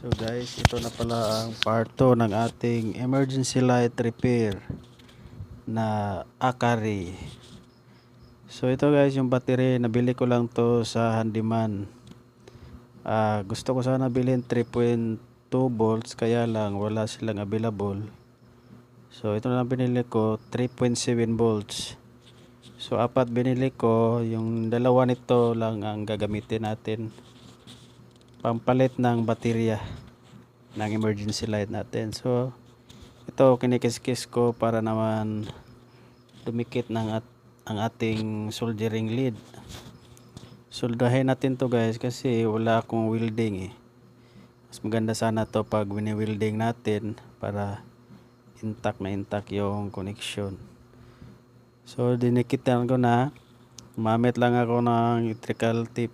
So guys, ito na pala ang part 2 ng ating emergency light repair na Akari. So ito guys, yung battery, nabili ko lang to sa handyman. Gusto ko sana bilhin 3.2 volts, kaya lang wala silang available. So ito na lang binili ko, 3.7 volts. So apat binili ko, yung dalawa nito lang ang gagamitin natin pampalit ng baterya ng emergency light natin. So ito kinikis-kis ko para naman dumikit ang ating soldering lead. Soldahin natin to guys kasi wala akong welding eh. Mas maganda sana to pag wini-welding natin para intact yung connection. So dinikitan ko na, mamit lang ako ng electrical tip.